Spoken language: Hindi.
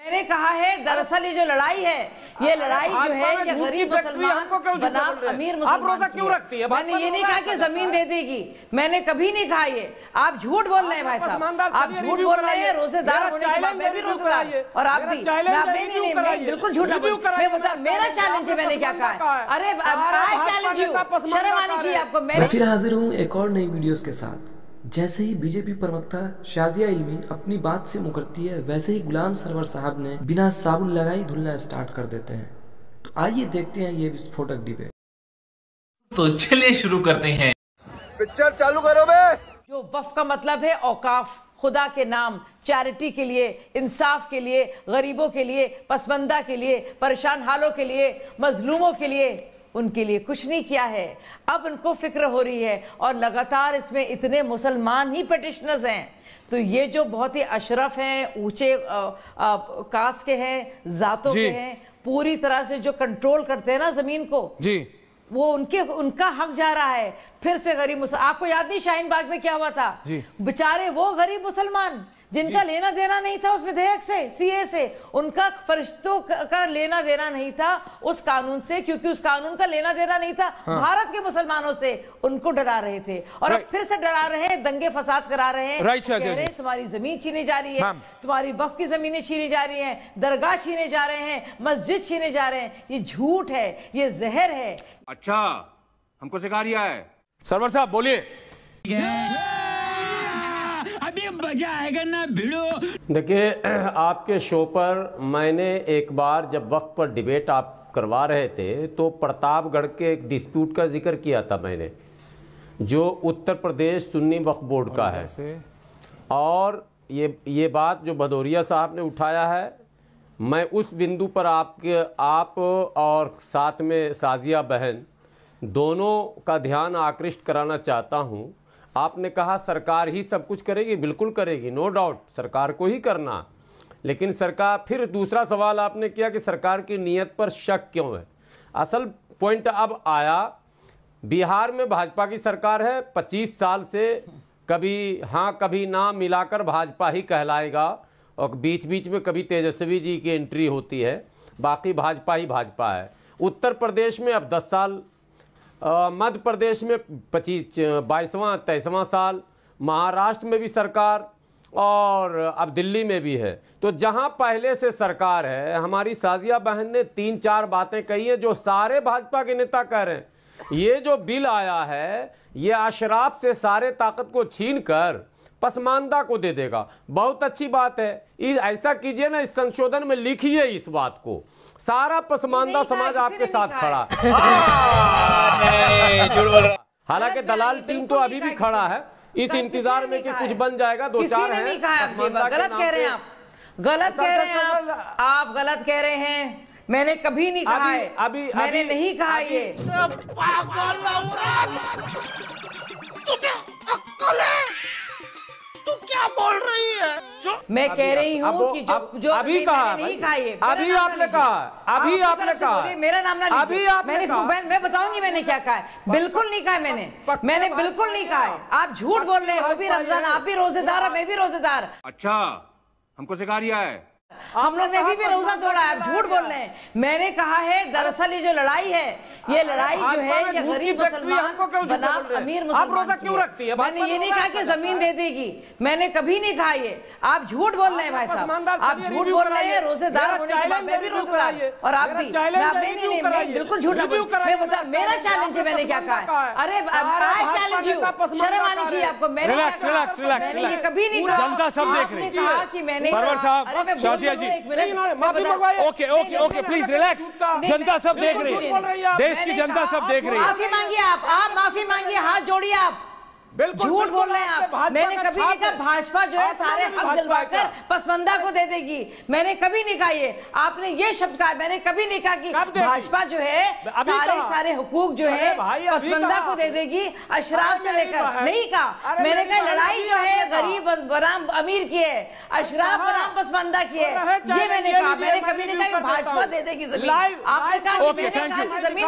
मैंने कहा है दरअसल ये जो लड़ाई है, ये लड़ाई जो है ये गरीब मुसलमान बनाम अमीर मुसलमान क्यों रखती है। मैंने ये नहीं कहा कि जमीन दे देगी, मैंने कभी नहीं कहा ये। आप झूठ बोल रहे हैं भाई साहब, आप झूठ बोल रहे हैं। रोजेदार होने के बाद मैं भी रोजेदार और आप भी। मैं बिल्कुल झूठ नहीं बोल, मैं बता मेरा चैलेंज है, मैंने क्या कहा। अरे चैलेंज यू, शर्म आनी चाहिए आपको। मैं फिर हाजिर हूँ एक और नई वीडियोस के साथ। जैसे ही बीजेपी प्रवक्ता शाजिया इल्मी अपनी बात से मुकरती है, वैसे ही गुलाम सरवर साहब ने बिना साबुन लगाए धुलना स्टार्ट कर देते हैं। तो आइए देखते हैं ये विस्फोटक डिबेट। तो चलिए शुरू करते हैं, पिक्चर चालू करो बे। जो वफ का मतलब है औकाफ, खुदा के नाम, चैरिटी के लिए, इंसाफ के लिए, गरीबों के लिए, पसमंदा के लिए, परेशान हालों के लिए, मजलूमों के लिए, उनके लिए कुछ नहीं किया है। अब उनको फिक्र हो रही है और लगातार इसमें इतने मुसलमान ही पिटिशनर्स हैं। तो ये जो बहुत ही अशरफ हैं, ऊंचे कास्ट के हैं, जातों के हैं, पूरी तरह से जो कंट्रोल करते हैं ना जमीन को जी, वो उनका हक जा रहा है। फिर से गरीब आपको याद नहीं शाहीन बाग में क्या हुआ था? बेचारे वो गरीब मुसलमान जिनका लेना देना नहीं था उस विधेयक से, सीए से, उनका फरिश्तों का लेना देना नहीं था उस कानून से, क्योंकि उस कानून का लेना देना नहीं था भारत के मुसलमानों से। उनको डरा रहे थे और अब फिर से डरा रहे हैं, दंगे फसाद करा रहे हैं। कह रहे हैं तुम्हारी जमीन छीनी जा रही है, तुम्हारी वक्फ की जमीनें छीनी जा रही हैं, दरगाह छीने जा रहे हैं, मस्जिद छीने जा रहे हैं। ये झूठ है, ये जहर है। अच्छा, हमको सिखा रिया है। सरवर साहब बोलिए। अभी मजा आएगा ना भिड़ो। देखिए, आपके शो पर मैंने एक बार जब वक्त पर डिबेट आप करवा रहे थे तो प्रतापगढ़ के एक डिस्प्यूट का जिक्र किया था मैंने, जो उत्तर प्रदेश सुन्नी वक्फ बोर्ड का है। और ये बात जो भदौरिया साहब ने उठाया है, मैं उस बिंदु पर आप और साथ में साजिया बहन दोनों का ध्यान आकृष्ट कराना चाहता हूं। आपने कहा सरकार ही सब कुछ करेगी, बिल्कुल करेगी, नो डाउट, सरकार को ही करना। लेकिन सरकार, फिर दूसरा सवाल आपने किया कि सरकार की नीयत पर शक क्यों है। असल पॉइंट अब आया, बिहार में भाजपा की सरकार है, 25 साल से कभी हाँ कभी ना मिलाकर भाजपा ही कहलाएगा, और बीच बीच में कभी तेजस्वी जी की एंट्री होती है, बाकी भाजपा ही भाजपा है। उत्तर प्रदेश में अब 10 साल, मध्य प्रदेश में 22वां 23वां साल, महाराष्ट्र में भी सरकार, और अब दिल्ली में भी है। तो जहां पहले से सरकार है, हमारी साजिया बहन ने 3-4 बातें कही हैं जो सारे भाजपा के नेता कह रहे हैं। ये जो बिल आया है, ये अशराफ से सारे ताकत को छीन कर पसमानदा को दे देगा। बहुत अच्छी बात है, ऐसा कीजिए ना, इस संशोधन में लिखिए इस बात को, सारा पसमानदा समाज आपके साथ खड़ा है। हालांकि दलाल टीम तो अभी भी खड़ा है, इस इंतजार में कि कुछ बन जाएगा। 2-4 है। गलत कह रहे हैं आप, गलत कह रहे हैं आप गलत कह रहे हैं। मैंने कभी नहीं कहा है, मैंने नहीं कहा ये। तुझे अक्ल है? तू क्या बोल रही है? मैं कह रही हूँ कि जो अभी कहा, नहीं कहा ये, अभी आपने कहा, अभी आपने कहा, मेरा नाम ना अभी आपने कहा। मैं बताऊंगी मैंने क्या कहा है। बिल्कुल नहीं कहा मैंने बिल्कुल नहीं कहा है। आप झूठ बोल रहे हैं। वो भी रमजान, आप भी रोजेदार, मैं भी रोजेदार। अच्छा, हमको सिखा रिया है। हम लोग ने भी रोजा तोड़ा है, आप झूठ बोल रहे हैं। मैंने कहा है दरअसल ये जो लड़ाई है, ये लड़ाई जो है ये गरीब मुसलमान बनाम अमीर मुसलमान क्यों रखती है। मैंने ये नहीं कहा कि जमीन दे देगी, मैंने कभी नहीं कहा ये। आप झूठ बोल रहे हैं भाई साहब, आप झूठ बोल रहे हैं। रोजेदार होने के बाद मैं भी रोजेदार और आप भी। मैं बिल्कुल झूठ नहीं बोल, मैं बता मेरा चैलेंज है, मैंने क्या कहा। अरे चैलेंज यू, शर्म आनी चाहिए आपको। मैंने ये कभी नहीं कहा। जनता सब देख रही है कि मैंने ओके प्लीज रिलैक्स। जनता सब देख रही है, देश की जनता सब देख रही है। माफी मांगिए आप माफी मांगिए, हाथ जोड़िए आप। झूठ बोल रहे हैं आप। मैंने कभी नहीं कहा भाजपा जो है सारे हक दिलवाकर पसमंदा को दे देगी, मैंने कभी नहीं कहा ये। आपने ये शब्द कहा, मैंने कभी नहीं कहा कि भाजपा जो है सारे हुकूक जो है पसमंदा को दे देगी, अशराफ से लेकर। नहीं कहा, मैंने कहा लड़ाई जो है गरीब बनाम अमीर की है, अशराफ बनाम पसमंदा की है, ये मैंने कहा। मैंने कभी नहीं कहा कि भाजपा दे देगी जमीन। आपने कहा कि जमीन